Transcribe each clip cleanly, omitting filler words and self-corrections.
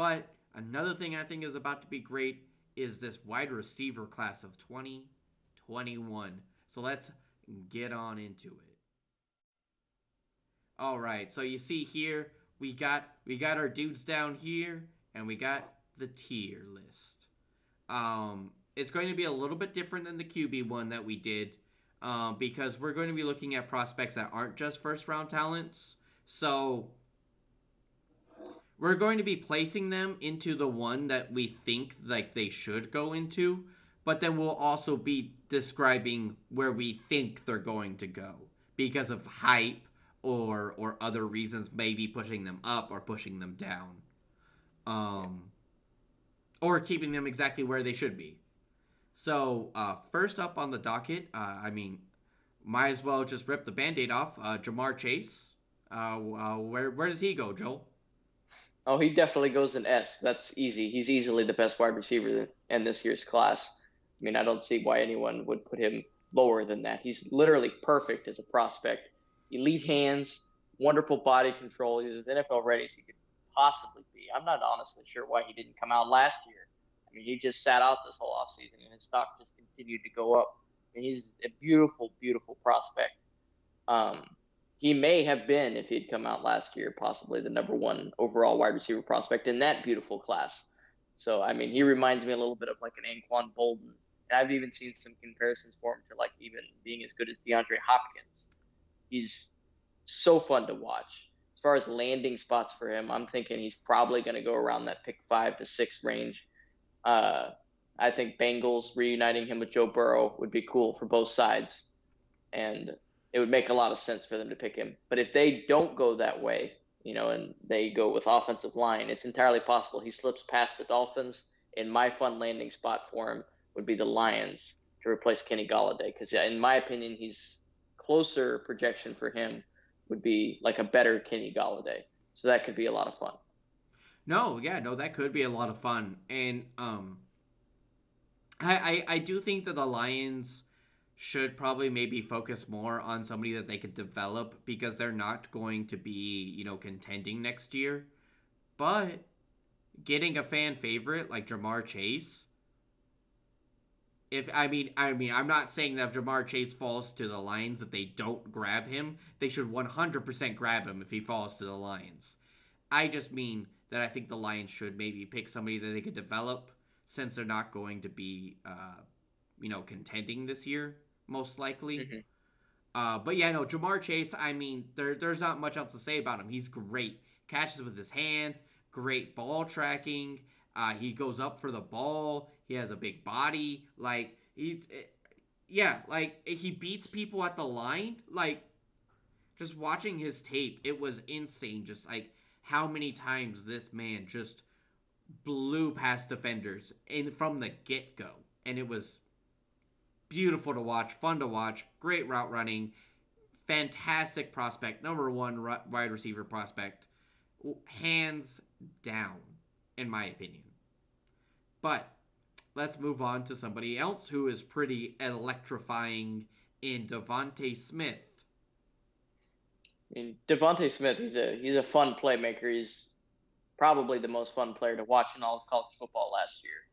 But another thing I think is about to be great is this wide receiver class of 2021. So let's get on into it. All right. So you see here we got our dudes down here and we got the tier list. It's going to be a little bit different than the QB one that we did, because we're going to be looking at prospects that aren't just first round talents. So we're going to be placing them into the one that we think like they should go into, but then we'll also be describing where we think they're going to go because of hype or other reasons, maybe pushing them up or pushing them down, um, or keeping them exactly where they should be. So first up on the docket, might as well just rip the band-aid off. Jamar Chase. Where does he go, Joel? Oh, he definitely goes in S. That's easy. He's easily the best wide receiver in this year's class. I mean, I don't see why anyone would put him lower than that. He's literally perfect as a prospect. Elite hands, wonderful body control. He's as NFL ready as he could possibly be. I'm not honestly sure why he didn't come out last year. I mean, he just sat out this whole offseason and his stock just continued to go up. I mean, he's a beautiful, beautiful prospect. Um, he may have been, if he'd come out last year, possibly the number one overall wide receiver prospect in that beautiful class. So, I mean, he reminds me a little bit of like an Anquan Bolden. And I've even seen some comparisons for him to like even being as good as DeAndre Hopkins. He's so fun to watch. As far as landing spots for him, I'm thinking he's probably going to go around that pick 5 to 6 range. Uh, I think Bengals reuniting him with Joe Burrow would be cool for both sides, and it would make a lot of sense for them to pick him. But if they don't go that way, and they go with offensive line, it's entirely possible he slips past the Dolphins. And my fun landing spot for him would be the Lions to replace Kenny Galladay, because in my opinion, he's closer projection for him would be like a better Kenny Galladay. So that could be a lot of fun. No, yeah, no, that could be a lot of fun, and I do think that the Lions should probably maybe focus more on somebody that they could develop because they're not going to be contending next year. But getting a fan favorite like Jamar Chase, if I'm not saying that if Jamar Chase falls to the Lions that they don't grab him. They should 100% grab him if he falls to the Lions. I just mean that I think the Lions should maybe pick somebody that they could develop since they're not going to be, contending this year, most likely. Mm-hmm. But yeah, no, Jamar Chase, there's not much else to say about him. He's great. Catches with his hands, great ball tracking. He goes up for the ball. He has a big body. Yeah, like he beats people at the line. Like just watching his tape, it was insane. Just like how many times this man just blew past defenders in from the get go, and it was beautiful to watch, fun to watch, great route running, fantastic prospect, number one wide receiver prospect, hands down, in my opinion. But let's move on to somebody else who is pretty electrifying in Devonta Smith. I mean, Devonta Smith, he's a fun playmaker. He's probably the most fun player to watch in all of college football last year.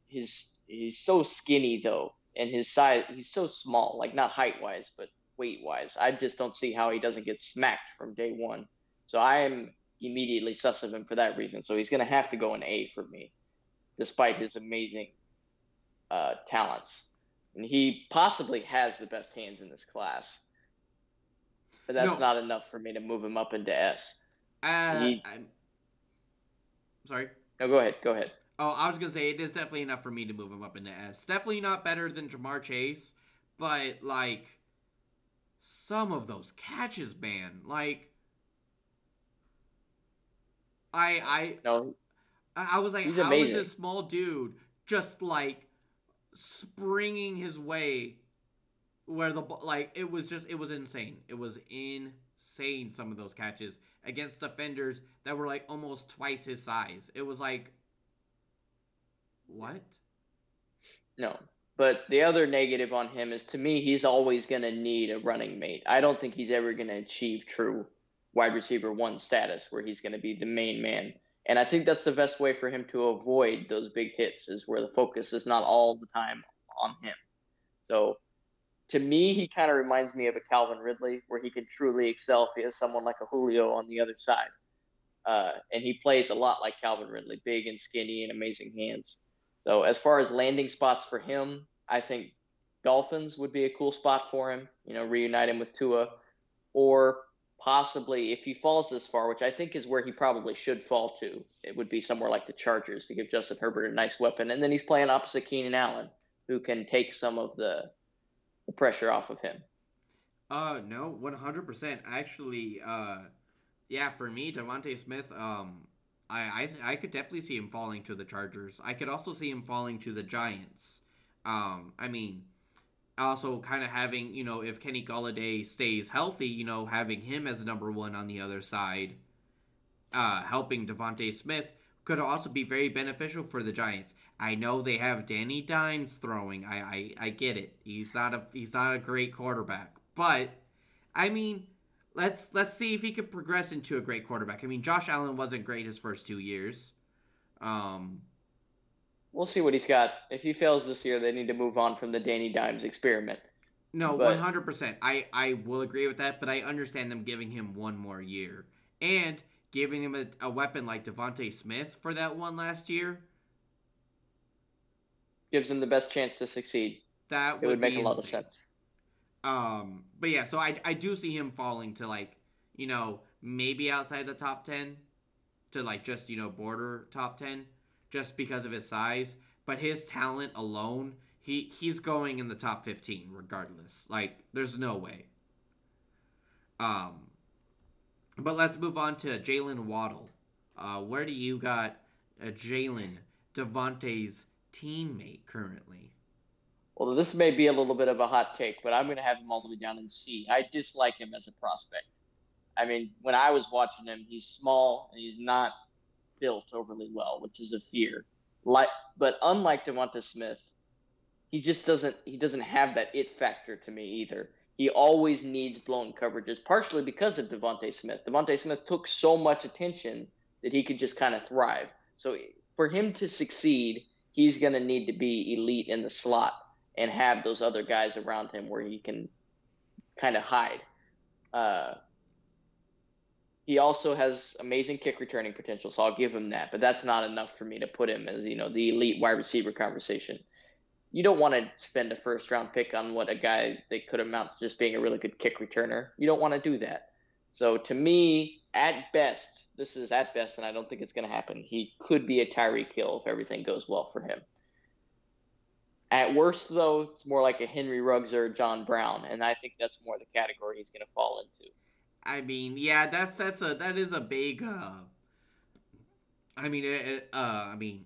He's so skinny though, and his size he's so small, like not height wise, but weight wise. I just don't see how he doesn't get smacked from day one. So I am immediately sus of him for that reason. So he's gonna have to go an A for me, despite his amazing talents. And he possibly has the best hands in this class, but that's No, not enough for me to move him up into S. He I'm sorry. No, go ahead, go ahead. Oh, I was gonna say it is definitely enough for me to move him up into S. Definitely not better than Jamar Chase, but like some of those catches, man. Like I No, I was like, he's how is amazing. this small dude just like springing his way where it was insane. It was insane. Some of those catches against defenders that were like almost twice his size. It was like what? No. But the other negative on him is to me, he's always going to need a running mate. I don't think he's ever going to achieve true wide receiver one status where he's going to be the main man. And I think that's the best way for him to avoid those big hits, is where the focus is not all the time on him. So to me, he kind of reminds me of a Calvin Ridley, where he can truly excel if he has someone like a Julio on the other side. And he plays a lot like Calvin Ridley, big and skinny and amazing hands. So as far as landing spots for him, I think Dolphins would be a cool spot for him. Reunite him with Tua, or possibly if he falls this far, which I think is where he probably should fall to, it would be somewhere like the Chargers to give Justin Herbert a nice weapon, and then he's playing opposite Keenan Allen, who can take some of the pressure off of him. No, 100%. Actually, yeah, for me, Devonta Smith, I could definitely see him falling to the Chargers. I could also see him falling to the Giants. I mean, also kind of having, if Kenny Golladay stays healthy, having him as number one on the other side, helping Devonta Smith could also be very beneficial for the Giants. I know they have Danny Dimes throwing. I get it. He's not a great quarterback, but I mean, let's see if he could progress into a great quarterback. I mean, Josh Allen wasn't great his first 2 years. Um, We'll see what he's got. If he fails this year, they need to move on from the Danny Dimes experiment. no, But 100%. I will agree with that, but I understand them giving him one more year and giving him a weapon like Devonte Smith for that one last year. gives him the best chance to succeed. That It would would make be a lot of insane. sense. But yeah, so I do see him falling to like maybe outside the top 10 to like just border top 10 just because of his size, but his talent alone, he's going in the top 15 regardless. Like there's no way. Um, but let's move on to Jalen Waddle. Where do you got Jalen, Devontae's teammate currently? Well, this may be a little bit of a hot take, but I'm going to have him all the way down in C. I dislike him as a prospect. I mean, when I was watching him, he's small and he's not built overly well, which is a fear. Like, but unlike Devonta Smith, he doesn't have that it factor to me either. He always needs blown coverages, partially because of Devontae Smith. Devontae Smith took so much attention that he could just kind of thrive. So for him to succeed, he's going to need to be elite in the slot and have those other guys around him where he can kind of hide. Uh, he also has amazing kick returning potential, so I'll give him that. But that's not enough for me to put him as the elite wide receiver conversation. You don't want to spend a first round pick on what a guy that could amount to just being a really good kick returner. You don't want to do that. So to me, at best, this is at best, and I don't think it's going to happen. He could be a Tyreek Hill if everything goes well for him. At worst, though, it's more like a Henry Ruggs or John Brown, and I think that's more the category he's going to fall into. I mean, yeah, that is a big. I mean,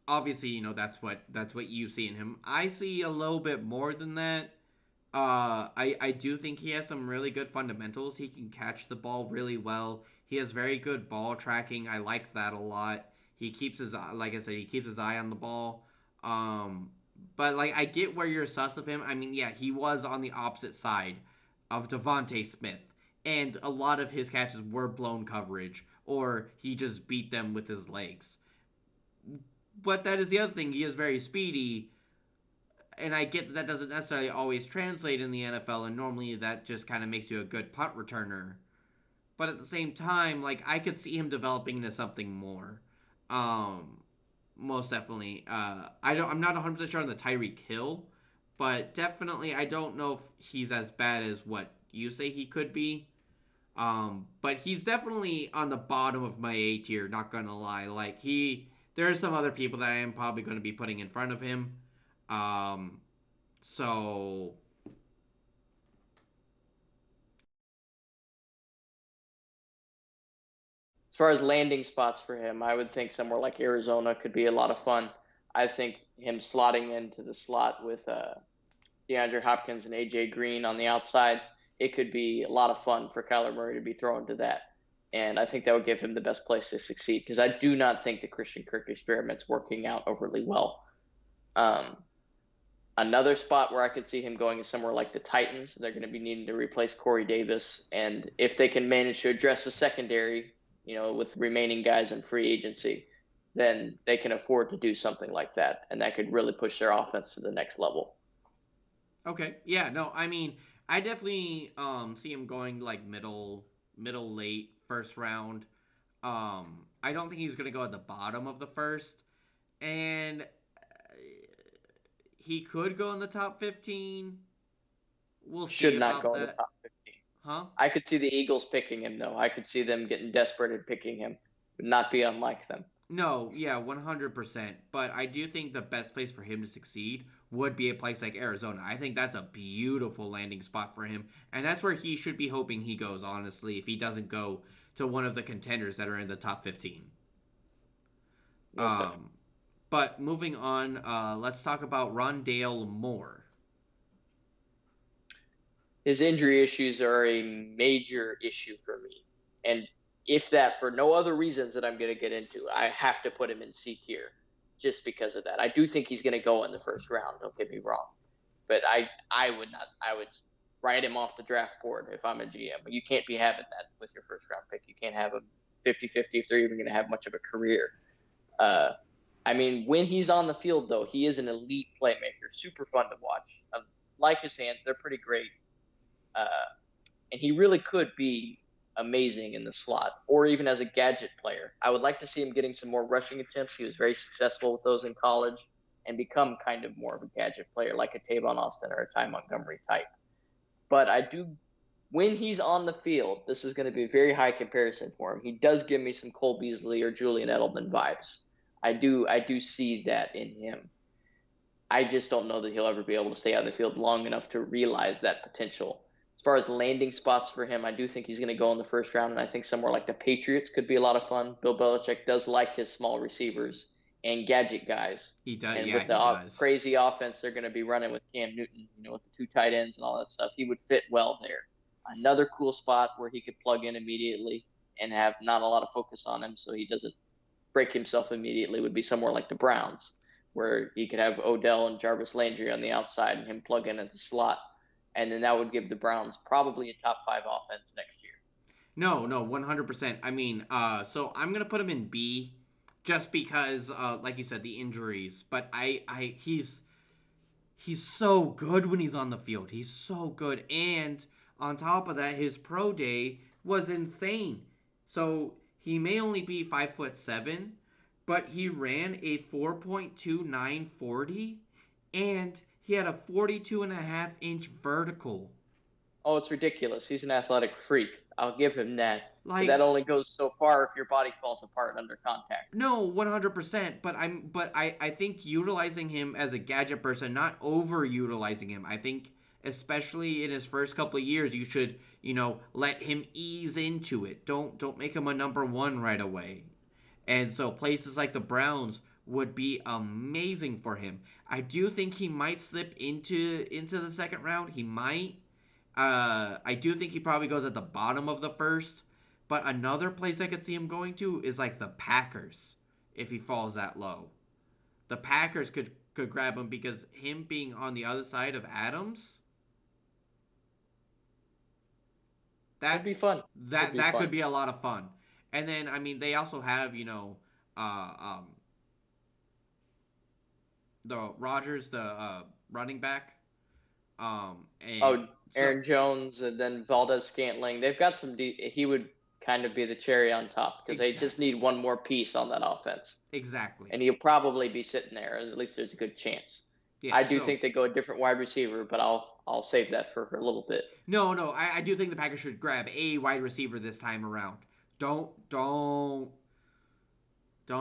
obviously, that's what you see in him. I see a little bit more than that. I do think he has some really good fundamentals. He can catch the ball really well. He has very good ball tracking. I like that a lot. He keeps his like I said, he keeps his eye on the ball. Um, but like I get where you're sus of him. I mean, yeah, he was on the opposite side of Devonte Smith, and a lot of his catches were blown coverage, or he just beat them with his legs. But that is the other thing. He is very speedy, and I get that doesn't necessarily always translate in the NFL, and normally that just kind of makes you a good punt returner. But at the same time, like I could see him developing into something more. Um, Most definitely. I'm not 100% sure on the Tyreek Hill, but definitely I don't know if he's as bad as what you say he could be. But he's definitely on the bottom of my A tier. Not gonna lie. Like there are some other people that I am probably going to be putting in front of him. Um, so As far as landing spots for him, I would think somewhere like Arizona could be a lot of fun. I think him slotting into the slot with DeAndre Hopkins and AJ Green on the outside, it could be a lot of fun for Kyler Murray to be thrown to that. And I think that would give him the best place to succeed because I do not think the Christian Kirk experiment's working out overly well. Um, Another spot where I could see him going is somewhere like the Titans. They're going to be needing to replace Corey Davis. And if they can manage to address the secondary with remaining guys in free agency, then they can afford to do something like that, and that could really push their offense to the next level. Okay. Yeah, no, I mean, I definitely see him going like middle late first round. I don't think he's going to go at the bottom of the first, and he could go in the top 15. We'll see Should not about go in the that. top 15. Huh? I could see the Eagles picking him, though. I could see them getting desperate and picking him. Would not be unlike them. No, yeah, 100%. But I do think the best place for him to succeed would be a place like Arizona. I think that's a beautiful landing spot for him. And that's where he should be hoping he goes, honestly, if he doesn't go to one of the contenders that are in the top 15. Most definitely. Um, but moving on, let's talk about Rondale Moore. His injury issues are a major issue for me. And if that, for no other reasons that I'm going to get into, I have to put him in C tier just because of that. I do think he's going to go in the first round. Don't get me wrong. But I would not, I would write him off the draft board if I'm a GM. You can't be having that with your first round pick. You can't have him 50-50 if they're even going to have much of a career. Uh, I mean, when he's on the field, though, he is an elite playmaker, super fun to watch. Like his hands, they're pretty great. Uh, and he really could be amazing in the slot or even as a gadget player. I would like to see him getting some more rushing attempts. He was very successful with those in college and become kind of more of a gadget player like a Tavon Austin or a Ty Montgomery type. But I do, when he's on the field, this is going to be a very high comparison for him. He does give me some Cole Beasley or Julian Edelman vibes. I do see that in him. I just don't know that he'll ever be able to stay on the field long enough to realize that potential. As far as landing spots for him, I do think he's going to go in the first round, and I think somewhere like the Patriots could be a lot of fun. Bill Belichick does like his small receivers and gadget guys, He does, and yeah, with he the does. crazy offense they're going to be running with Cam Newton, with the two tight ends and all that stuff, he would fit well there. Another cool spot where he could plug in immediately and have not a lot of focus on him, so he doesn't break himself immediately would be somewhere like the Browns, where he could have Odell and Jarvis Landry on the outside and him plug in at the slot. And then that would give the Browns probably a top five offense next year. No, no, 100%. I mean, so I'm gonna put him in B, just because, like you said, the injuries. But he's so good when he's on the field. He's so good, and on top of that, his pro day was insane. So he may only be 5'7", but he ran a 4.2940, and he had a 42.5-inch vertical. Oh, it's ridiculous. He's an athletic freak. I'll give him that. But that Like, only goes so far if your body falls apart under contact. no, 100%. But I think utilizing him as a gadget person, not overutilizing him. I think especially in his first couple of years, you should let him ease into it. Don't make him a number one right away. And so places like the Browns would be amazing for him. I do think he might slip into the second round. He might. I do think he probably goes at the bottom of the first. But another place I could see him going to is like the Packers if he falls that low. The Packers could grab him because him being on the other side of Adams, It'd that be fun. It'd be that could fun. be a lot of fun. And then I mean they also have uh, um, the Rodgers, the running back, and Oh, so Aaron Jones and then Valdez Scantling. They've got some. He would kind of be the cherry on top because they just exactly, need one more piece on that offense. exactly, And he'll probably be sitting there. At least there's a good chance. yeah. I do So think they go a different wide receiver, but I'll save that for a little bit. no, no, I do think the Packers should grab a wide receiver this time around. Don't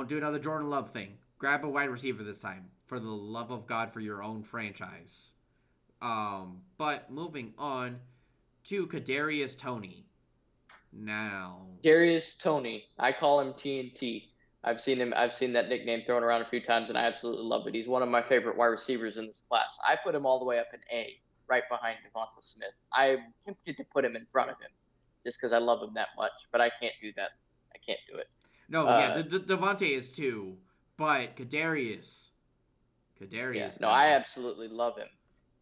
do another Jordan Love thing. Grab a wide receiver this time, for the love of God, for your own franchise. But moving on to Kadarius Toney. Now, Darius Toney, I call him TNT. I've seen him. I've seen that nickname thrown around a few times, and I absolutely love it. He's one of my favorite wide receivers in this class. I put him all the way up in A, right behind Devonta Smith. I'm tempted to put him in front of him, just because I love him that much, but I can't do that. I can't do it. no, yeah, Uh, Devontae is too, but yeah, Kadarius no, I though, absolutely love him.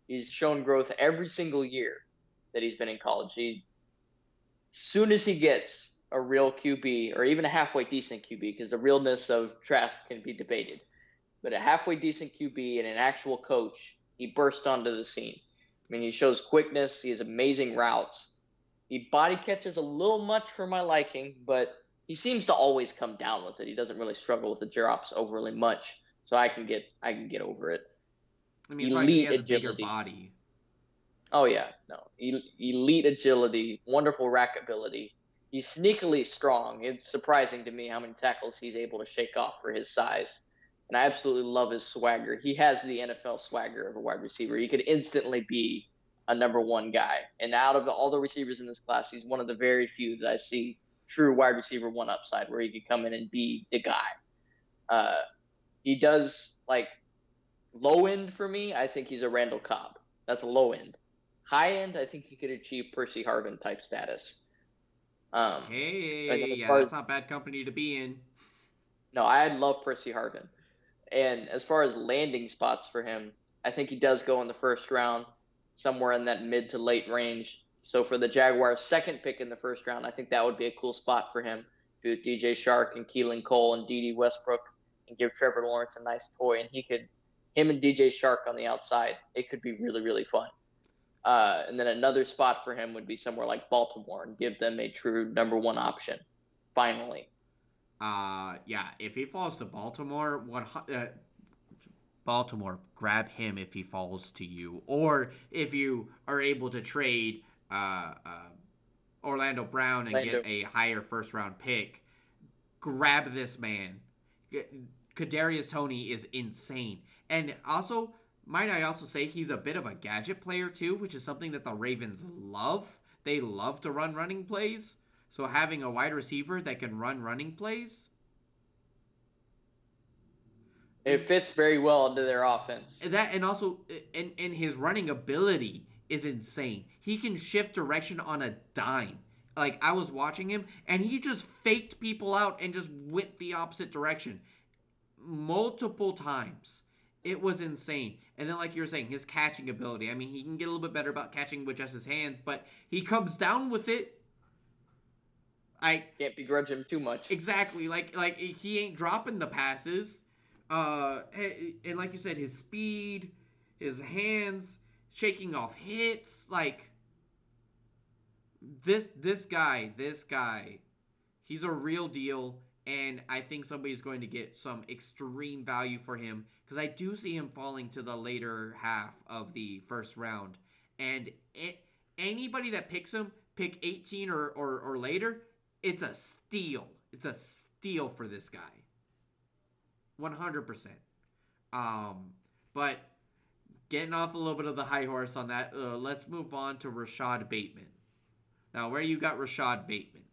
He's shown growth every single year that he's been in college. He soon as he gets a real QB or even a halfway decent QB, because the realness of Trask can be debated, but a halfway decent QB and an actual coach, he burst onto the scene. I mean, he shows quickness. He has amazing routes. He body catches a little much for my liking, but he seems to always come down with it. He doesn't really struggle with the drops overly much, so I can get over it. I mean, it's probably because he Elite has a bigger agility. body. Oh yeah, no, elite agility, wonderful rack ability. He's sneakily strong. It's surprising to me how many tackles he's able to shake off for his size. And I absolutely love his swagger. He has the NFL swagger of a wide receiver. He could instantly be a number one guy. And out of all the receivers in this class, he's one of the very few that I see true wide receiver one upside, where he could come in and be the guy. Uh, he does like low end for me. I think he's a Randall Cobb. That's a low end. High end, I think he could achieve Percy Harvin type status. Um, and then Hey, as yeah, far that's not as bad company to be in. no, I love Percy Harvin. And as far as landing spots for him, I think he does go in the first round, somewhere in that mid to late range. So for the Jaguars' second pick in the first round, I think that would be a cool spot for him. Do DJ Shark and Keelan Cole and D.D. Westbrook, and give Trevor Lawrence a nice toy, and him and DJ Shark on the outside. It could be really, really fun. And then another spot for him would be somewhere like Baltimore, and give them a true number one option. Finally, Yeah, if he falls to Baltimore, Baltimore, grab him if he falls to you, or if you are able to trade Orlando Brown and get Lando. a higher first round pick, grab this man. Kadarius Toney is insane, and also might I also say he's a bit of a gadget player too, which is something that the Ravens love. They love to run running plays, so having a wide receiver that can run running plays It fits very well into their offense. and also and his running ability is insane. He can shift direction on a dime. Like I was watching him and he just faked people out and just went the opposite direction multiple times. It was insane. And then like you're saying, his catching ability. I mean, he can get a little bit better about catching with just his hands, but he comes down with it. I Can't begrudge him too much. exactly like he ain't dropping the passes. And like you said, his speed, his hands, shaking off hits, like this guy, he's a real deal, and I think somebody's going to get some extreme value for him because I do see him falling to the later half of the first round, and anybody that picks him, pick 18 or later, it's a steal. It's a steal for this guy, 100%. Um, but getting off a little bit of the high horse on that, let's move on to Rashod Bateman. Now, where you got Rashod Bateman?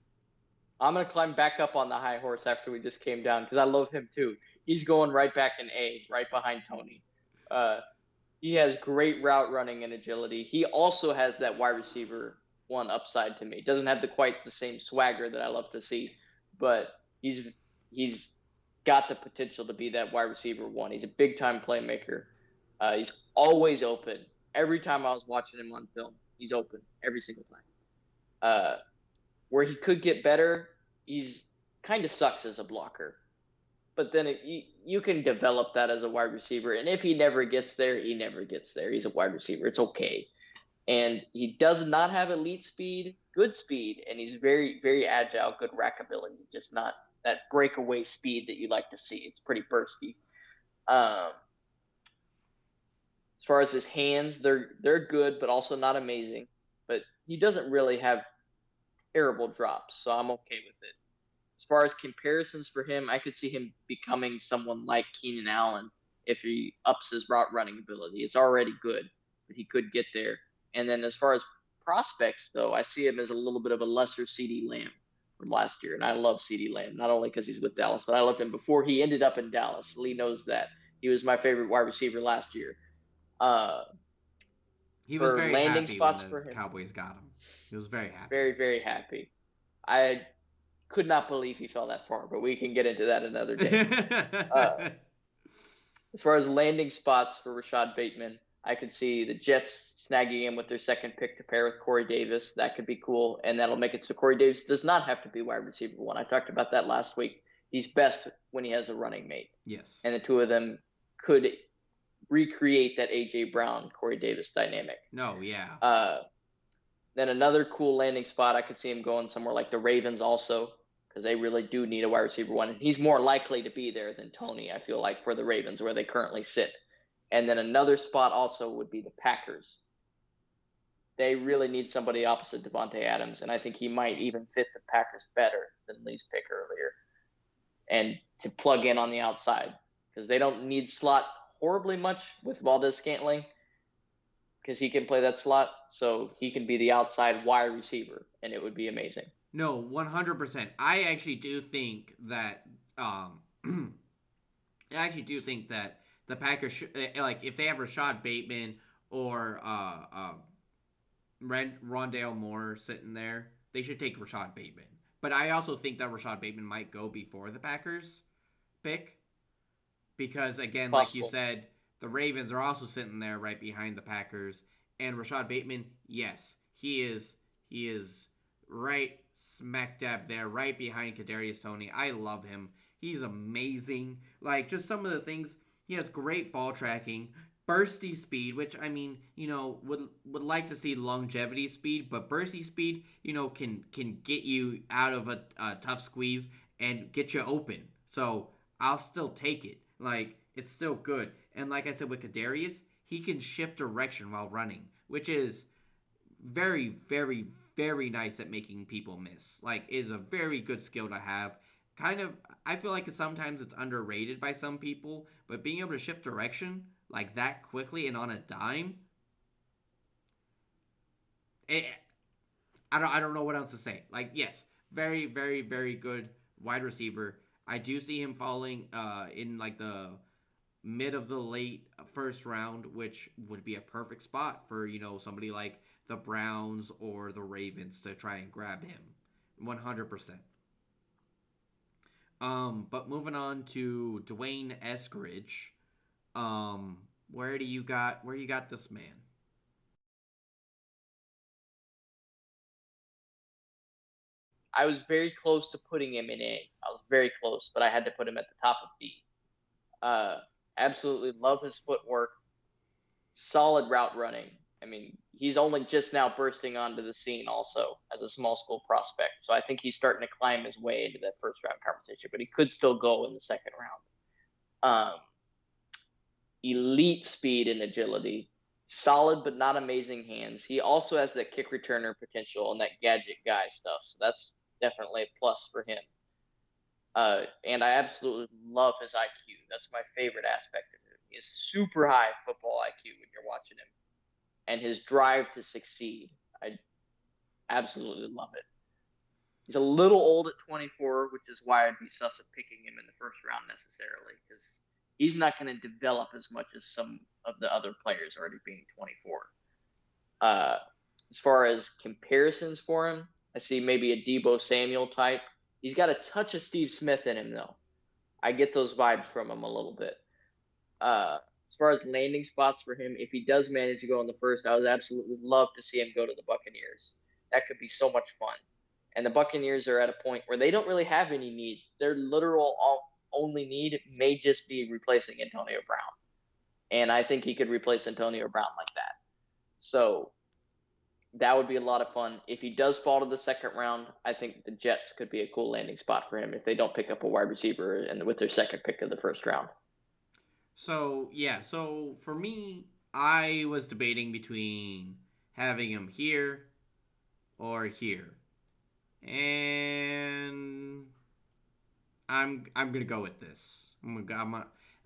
I'm gonna climb back up on the high horse after we just came down, because I love him too. He's going right back in A, right behind Tony. Uh, he has great route running and agility. He also has that wide receiver one upside to me. Doesn't have the quite the same swagger that I love to see, but he's got the potential to be that wide receiver one. He's a big time playmaker. He's always open. Every time I was watching him on film, he's open every single time. Uh, where he could get better, he's kind of sucks as a blocker. But then you can develop that as a wide receiver. And if he never gets there, he never gets there. He's a wide receiver. It's okay. And he does not have elite speed, good speed, and he's very, very agile, good rack ability, just not that breakaway speed that you like to see. It's pretty bursty. As far as his hands, they're good, but also not amazing. But he doesn't really have terrible drops, so I'm okay with it. As far as comparisons for him, I could see him becoming someone like Keenan Allen if he ups his route running ability. It's already good, but he could get there. And then as far as prospects, though, I see him as a little bit of a lesser CD Lamb from last year. And I love CD Lamb, not only because he's with Dallas, but I loved him before he ended up in Dallas. Lee knows that. He was my favorite wide receiver last year. Uh, He was for very landing happy when spots the for him, Cowboys got him. He was very happy. very, very happy. I could not believe he fell that far, but we can get into that another day. Uh, as far as landing spots for Rashod Bateman, I could see the Jets snagging him with their second pick to pair with Corey Davis. That could be cool, and that'll make it so Corey Davis does not have to be wide receiver one. I talked about that last week. He's best when he has a running mate, Yes. and the two of them could recreate that AJ Brown Corey Davis dynamic. No, yeah. Then another cool landing spot, I could see him going somewhere like the Ravens also, because they really do need a wide receiver one. He's more likely to be there than Toney, I feel like, for the Ravens, where they currently sit. And then another spot also would be the Packers. They really need somebody opposite Devontae Adams, and I think he might even fit the Packers better than Lee's pick earlier. And to plug in on the outside, because they don't need slot horribly much with Valdez-Scantling, because he can play that slot, so he can be the outside wide receiver, and it would be amazing. No, 100%. I actually do think that um I actually do think that the Packers should, like, if they have Rashod Bateman or Rondale Moore sitting there, they should take Rashod Bateman. But I also think that Rashod Bateman might go before the Packers pick because, again, like you Possible. said, the Ravens are also sitting there right behind the Packers, and Rashod Bateman, yes, he is right smack dab there, right behind Kadarius Toney. I love him. He's amazing. Like, just some of the things, he has great ball tracking, bursty speed, which, I mean, would like to see longevity speed, but bursty speed, can get you out of a tough squeeze and get you open. So I'll still take it. Like, it's still good. And like I said with Kadarius, he can shift direction while running, which is very, very, very nice at making people miss. Like, is a very good skill to have. Kind of, I feel like sometimes it's underrated by some people, but being able to shift direction like that quickly and on a dime, it, I don't know what else to say. Like, yes, very, very, very good wide receiver. I do see him falling in like the mid of the late first round, which would be a perfect spot for somebody like the Browns or the Ravens to try and grab him, 100%. But moving on to Dwayne Eskridge, um, where you got this man? I was very close to putting him in A. I was very close, but I had to put him at the top of B. Uh, Absolutely love his footwork, solid route running. I mean, he's only just now bursting onto the scene also as a small school prospect. So I think he's starting to climb his way into that first round conversation, but he could still go in the second round. Elite speed and agility, solid but not amazing hands. He also has that kick returner potential and that gadget guy stuff. So that's definitely a plus for him. And I absolutely love his IQ. That's my favorite aspect of him. He has super high football IQ when you're watching him, and his drive to succeed. I absolutely love it. He's a little old at 24, which is why I'd be sus of picking him in the first round necessarily, because he's not going to develop as much as some of the other players already being 24. Uh, as far as comparisons for him, I see maybe a Debo Samuel type. He's got a touch of Steve Smith in him, though. I get those vibes from him a little bit. Uh, as far as landing spots for him, if he does manage to go in the first, I would absolutely love to see him go to the Buccaneers. That could be so much fun. And the Buccaneers are at a point where they don't really have any needs. Their literal only need may just be replacing Antonio Brown. And I think he could replace Antonio Brown like that. So that would be a lot of fun. If he does fall to the second round, I think the Jets could be a cool landing spot for him if they don't pick up a wide receiver and with their second pick of the first round. So yeah, so for me, I was debating between having him here or here, and I'm gonna go with this.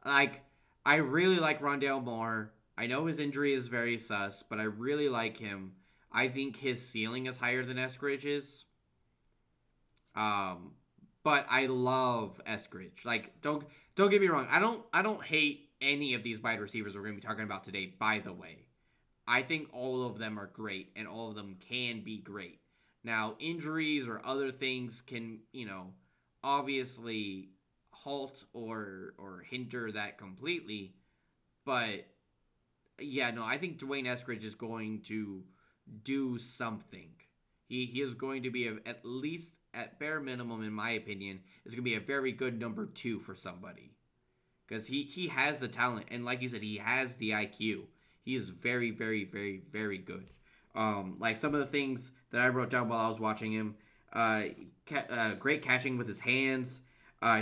Like, I really like Rondale Moore. I know his injury is very sus, but I really like him. I think his ceiling is higher than Eskridge's. Um, but I love Eskridge. Like, don't get me wrong. I don't hate any of these wide receivers we're gonna be talking about today. By the way, I think all of them are great, and all of them can be great. Now, injuries or other things can, obviously halt or hinder that completely. But yeah, no, I think Dwayne Eskridge is going to do something. He is going to be at least at bare minimum, in my opinion, is going to be a very good number two for somebody because he has the talent and like you said, he has the IQ. He is very very very very good. Like some of the things that I wrote down while I was watching him, uh, great catching with his hands.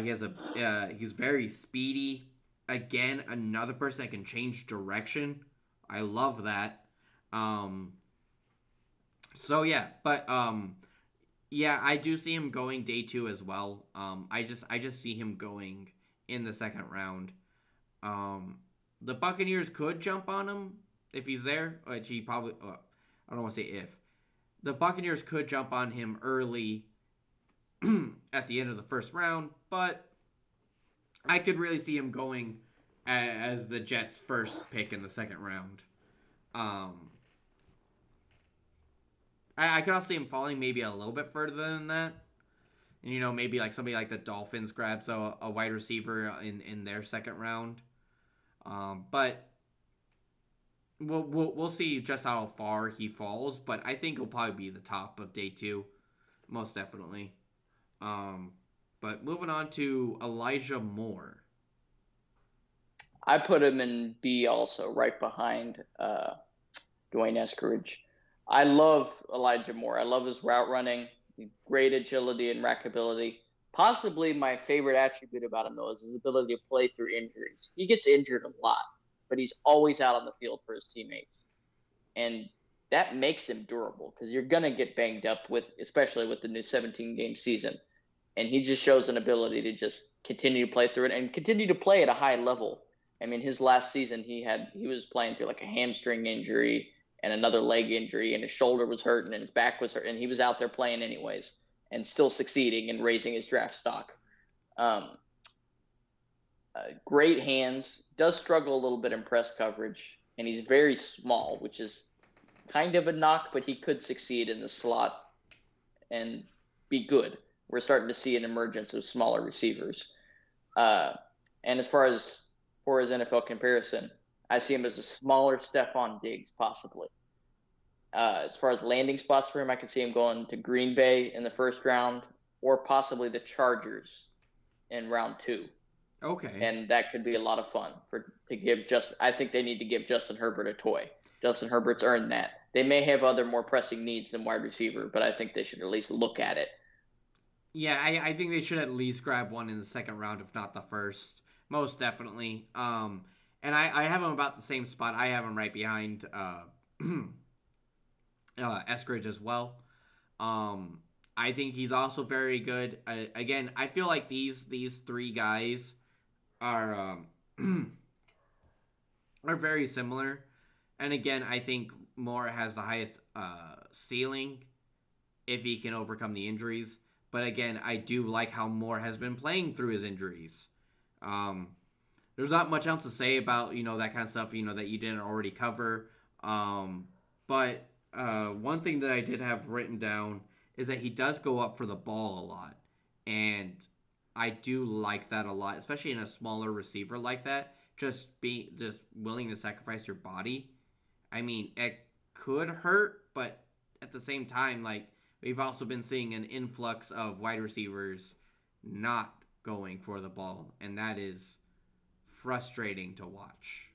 He's very speedy. Again, another person that can change direction. I love that. Um, so yeah, but yeah, I do see him going day two as well. I just see him going in the second round. Um, the Buccaneers could jump on him if he's there, which he probably. I don't want to say if the Buccaneers could jump on him early at the end of the first round, but I could really see him going as the Jets' first pick in the second round. Um, I could also see him falling maybe a little bit further than that. And, maybe like somebody like the Dolphins grabs a wide receiver in their second round. But we'll see just how far he falls. But I think he'll probably be the top of day two, most definitely. Um, but moving on to Elijah Moore. I put him in B also, right behind Dwayne Eskridge. I love Elijah Moore. I love his route running, great agility and rackability. Possibly my favorite attribute about him, though, is his ability to play through injuries. He gets injured a lot, but he's always out on the field for his teammates. And that makes him durable because you're going to get banged up with, especially with the new 17 game season. And he just shows an ability to just continue to play through it and continue to play at a high level. I mean, his last season he was playing through like a hamstring injury and another leg injury, and his shoulder was hurting and his back was hurt, and he was out there playing anyways and still succeeding and raising his draft stock. Um, Great hands, does struggle a little bit in press coverage, and he's very small, which is kind of a knock, but he could succeed in the slot and be good. We're starting to see an emergence of smaller receivers. Uh, and as far as for his NFL comparison, I see him as a smaller Stephon Diggs, possibly. As far as landing spots for him, I could see him going to Green Bay in the first round, or possibly the Chargers in round two, Okay. and that could be a lot of fun for to give just. I think they need to give Justin Herbert a toy. Justin Herbert's earned that. They may have other more pressing needs than wide receiver, but I think they should at least look at it. Yeah, I think they should at least grab one in the second round, if not the first. Most definitely. And I have him about the same spot. I have him right behind Eskridge as well. Um, I think he's also very good. Again, I feel like these three guys are are very similar. And again, I think Moore has the highest ceiling if he can overcome the injuries. But again, I do like how Moore has been playing through his injuries. Um, there's not much else to say about that kind of stuff that you didn't already cover. Um, but one thing that I did have written down is that he does go up for the ball a lot, and I do like that a lot, especially in a smaller receiver like that. Just willing to sacrifice your body. I mean, it could hurt, but at the same time, like we've also been seeing an influx of wide receivers not going for the ball, and that is frustrating to watch.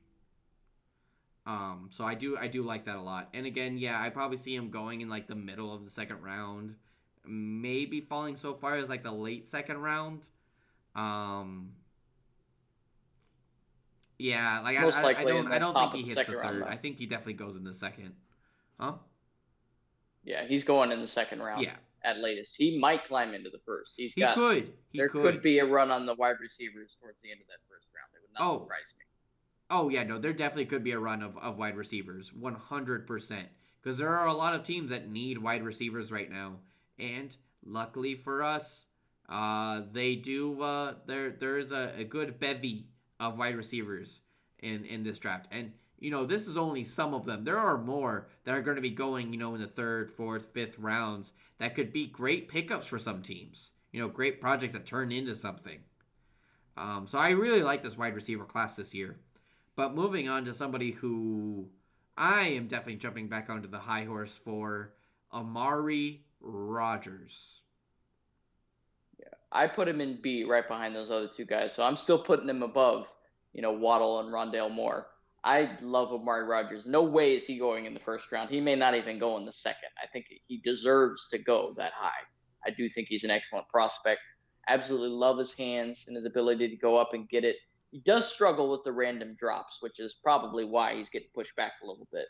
So I do like that a lot. And again, yeah, I probably see him going in like the middle of the second round, maybe falling so far as like the late second round. Um, yeah, like Most I likely don't in I the don't think top he of the hits the second round, third. though. I think he definitely goes in the second. Huh? Yeah, he's going in the second round Yeah, at latest. He might climb into the first. He's he got. could. He There could could. be a run on the wide receivers towards the end of that first round. It would not Oh, surprise me. Oh yeah, no, there definitely could be a run of wide receivers, 100%. Because there are a lot of teams that need wide receivers right now, and luckily for us, they do. There's a good bevy of wide receivers in this draft, and this is only some of them. There are more that are going to be going, in the third, fourth, fifth rounds that could be great pickups for some teams. Great projects that turn into something. So I really like this wide receiver class this year. But moving on to somebody who I am definitely jumping back onto the high horse for, Amari Rodgers. I put him in B right behind those other two guys. So I'm still putting him above, Waddle and Rondale Moore. I love Amari Rodgers. No way is he going in the first round. He may not even go in the second. I think he deserves to go that high. I do think he's an excellent prospect. Absolutely love his hands and his ability to go up and get it. He does struggle with the random drops, which is probably why he's getting pushed back a little bit.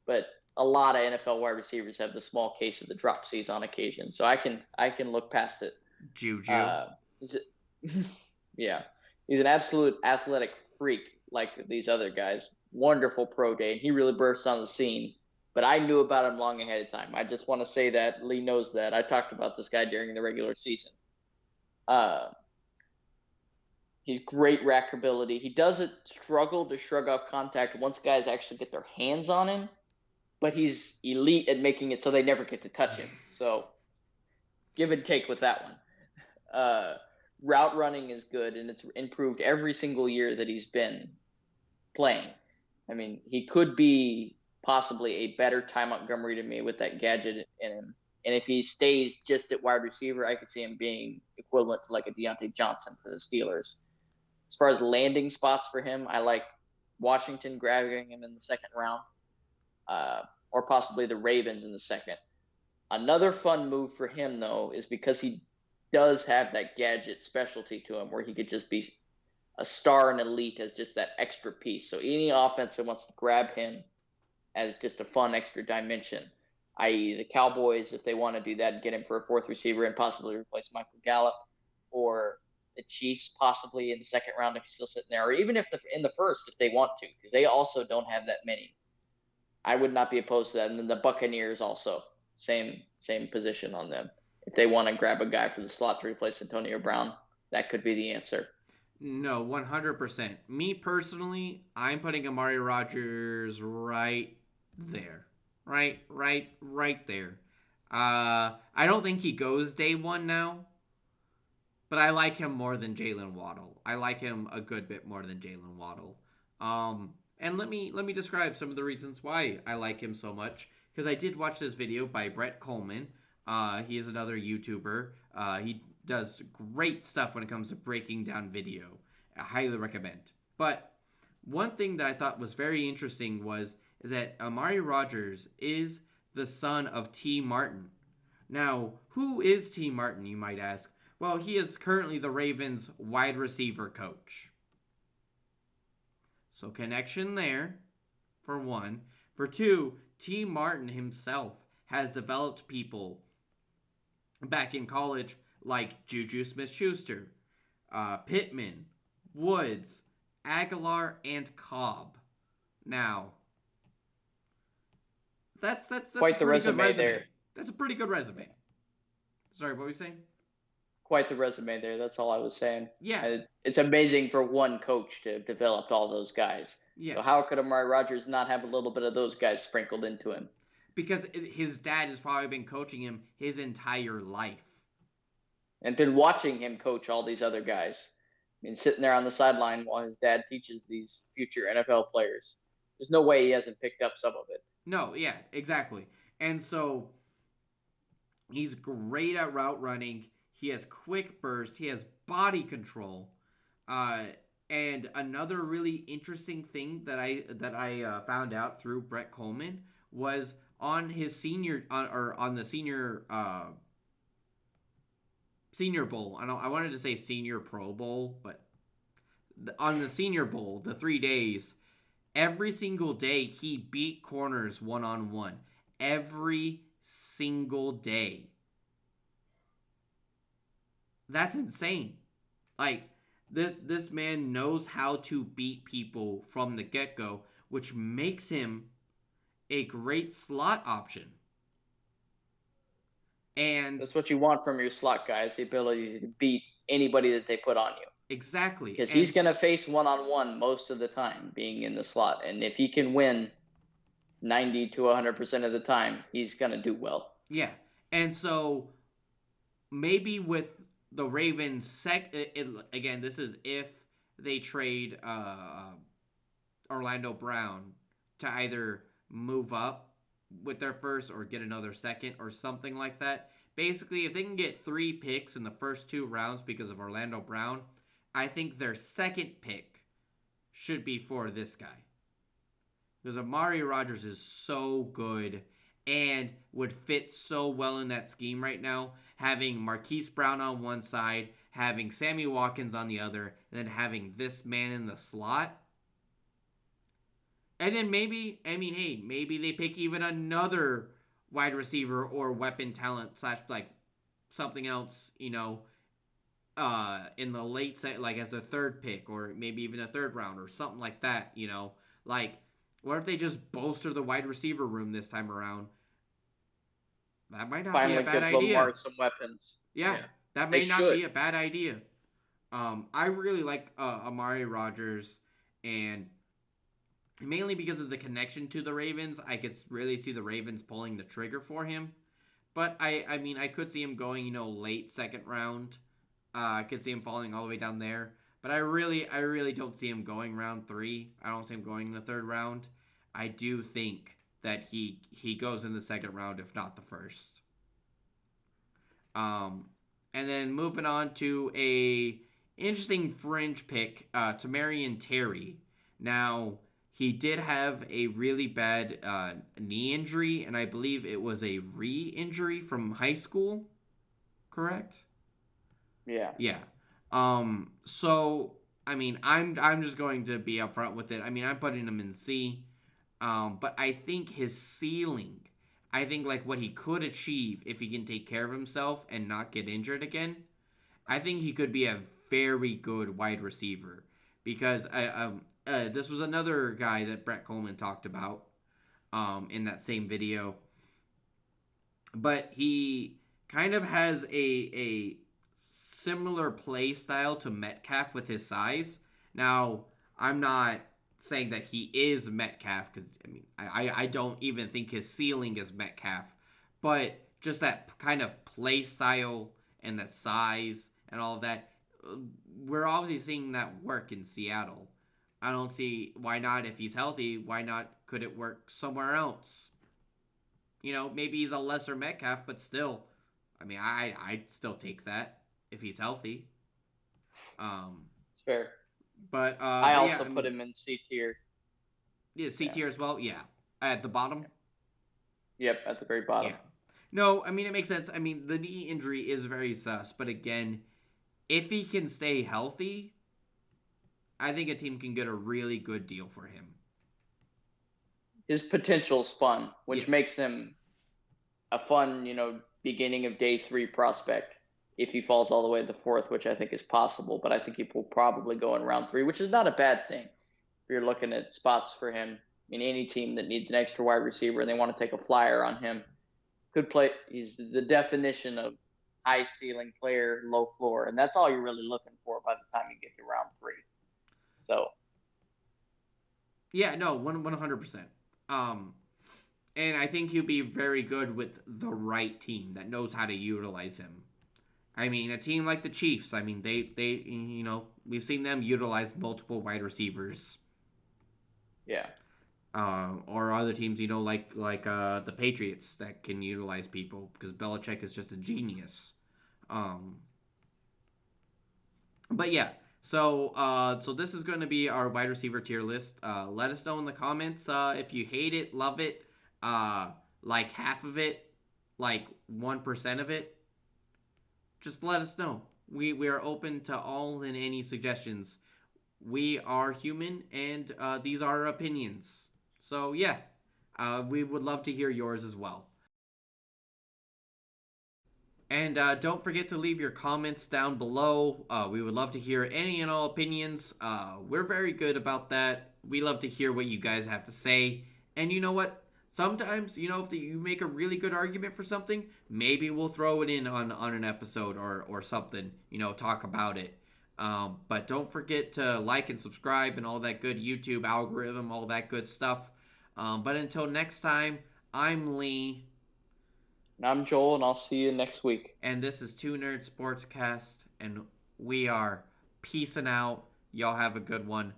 But a lot of NFL wide receivers have the small case of the dropsies on occasion, so I can look past it. Juju. Uh, yeah, he's an absolute athletic freak like these other guys. Wonderful pro day, and he really burst on the scene. But I knew about him long ahead of time. I just want to say that Lee knows that. I talked about this guy during the regular season. Uh, he's great rack ability. He doesn't struggle to shrug off contact once guys actually get their hands on him, but he's elite at making it so they never get to touch him. So give and take with that one. Uh, Route running is good, and it's improved every single year that he's been playing. I mean, he could be possibly a better Ty Montgomery to me with that gadget in him. And if he stays just at wide receiver, I could see him being equivalent to like a Deontay Johnson for the Steelers. As far as landing spots for him, I like Washington grabbing him in the second round, uh, or possibly the Ravens in the second. Another fun move for him, though, is because he does have that gadget specialty to him where he could just be a star and elite as just that extra piece. So any offense that wants to grab him as just a fun extra dimension, i.e., the Cowboys, if they want to do that, get him for a fourth receiver and possibly replace Michael Gallup, or the Chiefs possibly in the second round if he's still sitting there, or even if in the first if they want to, because they also don't have that many. I would not be opposed to that. And then the Buccaneers also same position on them. If they want to grab a guy for the slot to replace Antonio Brown, that could be the answer. No, 100%. Me personally, I'm putting Amari Rodgers right there. Right there. I don't think he goes day one now, but I like him more than Jalen Waddle. I like him a good bit more than Jalen Waddle. And let me describe some of the reasons why I like him so much. Because I did watch this video by Brett Coleman. He is another YouTuber. He does great stuff when it comes to breaking down video. I highly recommend. But one thing that I thought was very interesting is that Amari Rodgers is the son of T. Martin. Now, who is T. Martin, you might ask? Well, he is currently the Ravens wide receiver coach. So, connection there, for one. For two, T. Martin himself has developed people back in college like Juju Smith Schuster, Pittman, Woods, Aguilar, and Cobb. Now, that's a Quite the pretty good resume there. resume. That's a pretty good resume. Sorry, what were you saying? Quite the resume there. That's all I was saying. Yeah, It's amazing for one coach to have developed all those guys. yeah. So how could Amari Rodgers not have a little bit of those guys sprinkled into him? Because his dad has probably been coaching him his entire life. And been watching him coach all these other guys. I mean, sitting there on the sideline while his dad teaches these future NFL players. There's no way he hasn't picked up some of it. No, yeah, exactly. And so he's great at route running. He has quick burst. He has body control. Uh, and another really interesting thing that I found out through Brett Coleman was on his senior or on the senior bowl. I wanted to say senior Pro Bowl, but on the Senior Bowl, the 3 days, every single day he beat corners one on one. Every single day. That's insane. Like this man knows how to beat people from the get go, which makes him a great slot option. And That's what you want from your slot guys, the ability to beat anybody that they put on you. exactly, Because and he's going to face one on one most of the time being in the slot. And if he can win 90 to 100% of the time, he's going to do well. yeah, and so maybe with the Ravens again, this is if they trade Orlando Brown to either move up with their first or get another second or something like that. Basically, if they can get 3 picks in the first 2 rounds because of Orlando Brown, I think their second pick should be for this guy. Because Amari Rodgers is so good and would fit so well in that scheme right now. Having Marquise Brown on one side, having Sammy Watkins on the other, and then having this man in the slot. And then maybe, I mean, hey, maybe they pick even another wide receiver or weapon talent slash like something else, in the late set, like as a third pick or maybe even a third round or something like that, like what if they just bolster the wide receiver room this time around? That might not be a Finally bad give idea. Lamar some weapons. Yeah, Yeah, that they may not should. be a bad idea. I really like Amari Rodgers, and mainly because of the connection to the Ravens, I could really see the Ravens pulling the trigger for him. But I mean, I could see him going, late second round. I could see him falling all the way down there. But I really don't see him going round 3. I don't see him going in the third round. I do think that he goes in the second round, if not the first. Um, and then moving on to a interesting fringe pick, to Marion Terry. Now he did have a really bad knee injury, and I believe it was a re-injury from high school. Correct? Yeah. Yeah. So I mean, I'm just going to be upfront with it. I mean, I'm putting him in C. But I think his ceiling, I think like what he could achieve if he can take care of himself and not get injured again. I think he could be a very good wide receiver because this was another guy that Brett Coleman talked about in that same video, but he kind of has a similar play style to Metcalf with his size. Now, I'm not saying that he is Metcalf because I mean I don't even think his ceiling is Metcalf, but just that kind of play style and the size and all of that, uh, we're obviously seeing that work in Seattle. I don't see why not if he's healthy. Why not could it work somewhere else? Maybe he's a lesser Metcalf, but still, I mean, I'd still take that if he's healthy. Um, It's fair. I but yeah, also I put mean, him in C tier. yeah, C Yeah. tier as well. Yeah, at the bottom. Yep, at the very bottom. Yeah. No, I mean it makes sense. I mean the knee injury is very sus, but again, if he can stay healthy, I think a team can get a really good deal for him. His potential's fun, which Yes. makes him a fun, beginning of day 3 prospect if he falls all the way to the fourth, which I think is possible. But I think he will probably go in round 3, which is not a bad thing. If you're looking at spots for him, I mean, any team that needs an extra wide receiver and they want to take a flyer on him could play. He's the definition of high ceiling player, low floor, and that's all you're really looking for by the time you get to round 3. So Yeah. No. 100%. Um, and I think he'll be very good with the right team that knows how to utilize him. I mean, a team like the Chiefs. I mean, we've seen them utilize multiple wide receivers, yeah, or other teams, like the Patriots that can utilize people because Belichick is just a genius. Um, but yeah, so this is going to be our wide receiver tier list. Let us know in the comments if you hate it, love it, like half of it, like 1% of it. Just let us know. We are open to all and any suggestions. We are human, and these are our opinions. So yeah, we would love to hear yours as well. And don't forget to leave your comments down below. We would love to hear any and all opinions. We're very good about that. We love to hear what you guys have to say. And you know what? Sometimes, if you make a really good argument for something, maybe we'll throw it in on an episode or something, talk about it. But don't forget to like and subscribe and all that good YouTube algorithm, all that good stuff. But until next time, I'm Lee. and I'm Joel, and I'll see you next week. And this is Two Nerd Sportscast, and we are peacing out. Y'all have a good one.